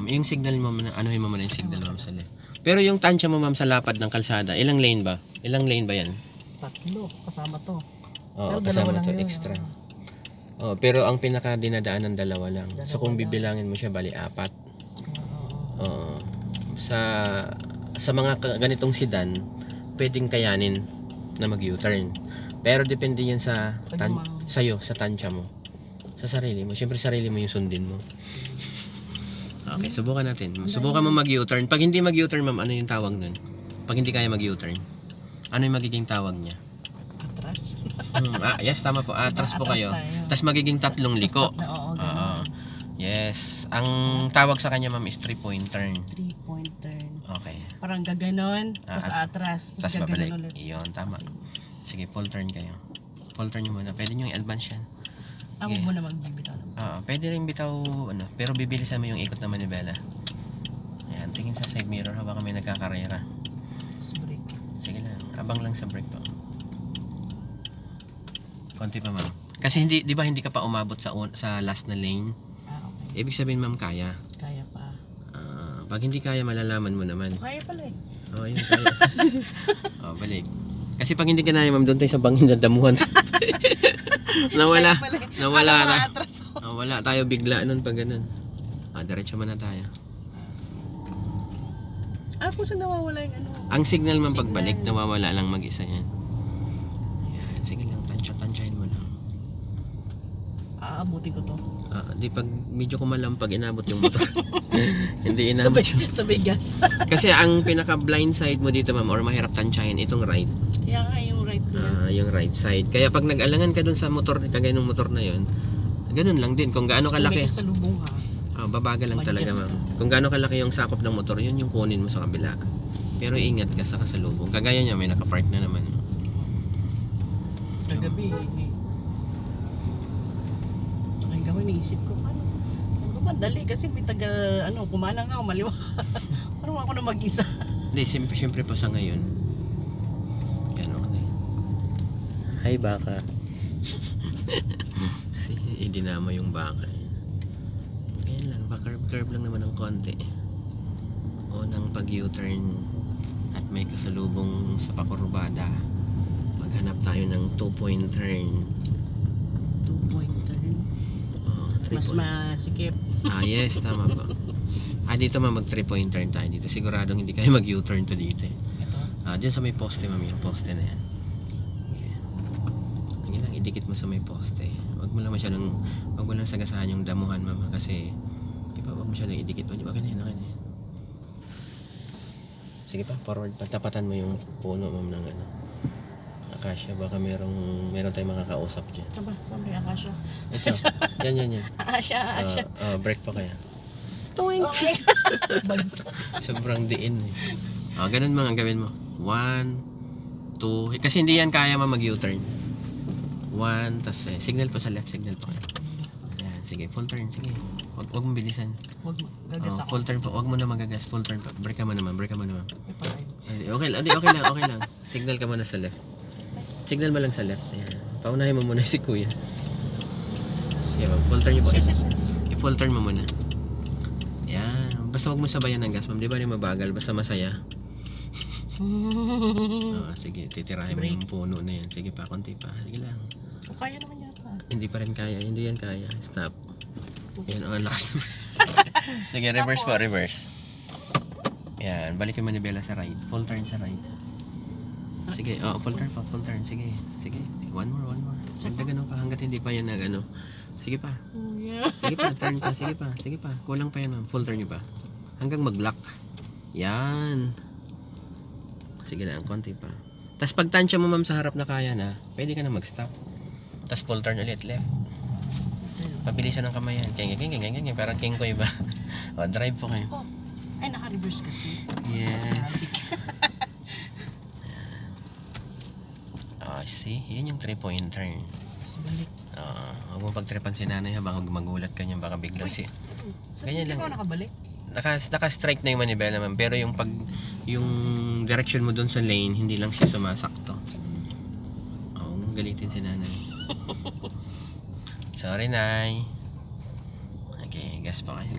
Yung signal mo, anuhin mo muna yung signal ma'am sa left. Pero yung tansya mo ma'am sa lapad ng kalsada, ilang lane ba? Ilang lane ba yan? 3, kasama to. Oo, Pero kasama dalawa to lang yun, extra. Oh, pero ang pinaka dinadaan ng dalawa lang. So kung Dalawa lang. bibilangin mo siya, bali 4. Oo. Oo. Sa mga ganitong sedan, pwedeng kayanin na mag-U-turn. Pero depende yan sa sa'yo, sa tansya mo. Sa sarili mo. Siyempre sarili mo yung sundin mo. Okay, subukan natin. Subukan mo mag-U-turn. Pag hindi mag-U-turn, ma'am, ano yung tawag nun? Pag hindi kaya mag-U-turn, ano yung magiging tawag niya? Atras. Yes, tama po. Atras po Atras kayo. tayo. Tapos magiging 3 liko. Oo, Oo. ganun. Yes. Ang tawag sa kanya, ma'am, is 3-point turn. 3-point turn. Okay. Parang gaganon, tapos atras, Tapos tapos babalik. gaganon ulit. Iyon, tama. Sige, full turn kayo. Full turn nyo muna. Pwede nyo i-advance yan. Ako mo na magbibitaw. Pwede rin bitaw, pero bibilisan mo yung ikot na manibela. Ayan, tingin sa side mirror habang kami nagkakarera. Tapos break. Sige lang, abang lang sa brake po. Konti pa ma'am. Kasi hindi, di ba hindi ka pa umabot sa last na lane? Okay. Ibig sabihin ma'am, kaya. Kaya pa. Pag hindi kaya, malalaman mo naman. Kaya pala eh. Yun, kaya. Balik. Kasi pag hindi ka na ma'am, doon tayo sa bangin na damuhan. nawala tayo bigla nun pag ganun. Diretso muna tayo. Kung saan nawawala yung ano? Ang signal man pagbalik, nawawala lang mag-isa yan. Ayan, sige lang, tansyahin mo lang. Aabuti ko to. Di pag medyo kumalampag, inabot yung motor. Hindi inabot yung... Sabay gas. Kasi ang pinaka blind side mo dito ma'am, or mahirap tansyahin, itong right. Kaya nga yung right ko. Yung right side. Kaya pag nag-alangan ka dun sa motor, kagaya ng motor na yun, ganun lang din. Kung gaano kalaki. Kung may kasalubong ha. Babagal lang talaga ma'am. Kung gaano kalaki yung sakop ng motor, yun yung kunin mo sa kabila. Pero ingat ka sa kasalubong. Kagaya niya, may nakapark na naman. Kagabi, gawin, naisip ko, ano madali kasi may taga, kumana nga, maliwa ka. Parang ako na mag-isa. Hindi, siyempre pa sa ngayon. Gano'n ka na yun. Hi, baka. Idinama yung baka. Ganyan lang, pa-curve lang naman ng konti. Unang pag-U-turn at may kasalubong sa pakurbada. Maghanap tayo ng 2-point turn. 2-point turn. Mas masikip. Yes, tama po. Dito mag 3-point turn tayo dito. Siguradong hindi kayo mag-U-turn to dito. Ito? Diyan sa may poste ma'am, yung poste na yan. Sige lang, idikit mo sa may poste. Wag mo lang sagasahan yung damuhan ma'am, kasi wag mo masyadong idikit. Wag na yan. Sige pa, forward pa. Tapatan mo yung puno ma'am ng akasya. Baka meron tayong makakausap dyan. Saan may akasya? Ito, yan. Akasya. Break pa kaya. Tuwing. Sobrang diin eh. Ganun mga gawin mo. 1, 2. Kasi hindi yan kaya mag-U-turn. 1, tas signal pa sa left, signal pa kayo. Ayan, sige, full turn, sige. Wag mong bilisan. Wag mo, gagas ako. Full turn pa, wag mo na magagas, full turn pa. Break ka mo naman. Okay lang. Signal ka muna sa left. Signal mo lang sa left. Ayan. Paunahin mo muna si kuya. Sige, full turn niyo po. I-full turn mo muna. Ayan. Basta wag mo sabayan ng gas, ma'am. Di ba rin mabagal? Basta masaya. Sige, titirahin mo yung puno na yan. Sige pa, konti pa. Sige lang. Kaya naman yata. Hindi pa rin kaya. Hindi yan kaya. Stop. Yan, ang lakas naman. Sige, reverse po, reverse. Yan, balik yung manibela sa right. Full turn sa right. Sige, full turn pa, full turn. Sige. One more. Ganun pa hanggat hindi pa yan Sige pa. Sige pa. Kulang pa yan, ma'am. Full turn nyo pa. Hanggang mag-lock. Yan. Sige lang, konti pa. Tapos pag tansya mo ma'am sa harap na kaya na, pwede ka na mag-stop. Tapos full turn ulit, left. Pabilisan ng kamay yan. King. Parang king ko iba. Drive po kayo. Ay, naka-reverse kasi. Yes. See? Yan yung 3-point turn. Tapos balik. Huwag mo pagtripan si nanay habang magulat ka niya, baka biglang ganyan lang. Hindi ko nakabalik. Naka-strike na yung manibela ma'am, pero yung direction mo doon sa lane, hindi lang siya sumasakto. Galitin si nanay. Sorry, nay. Okay, gas pa kayo.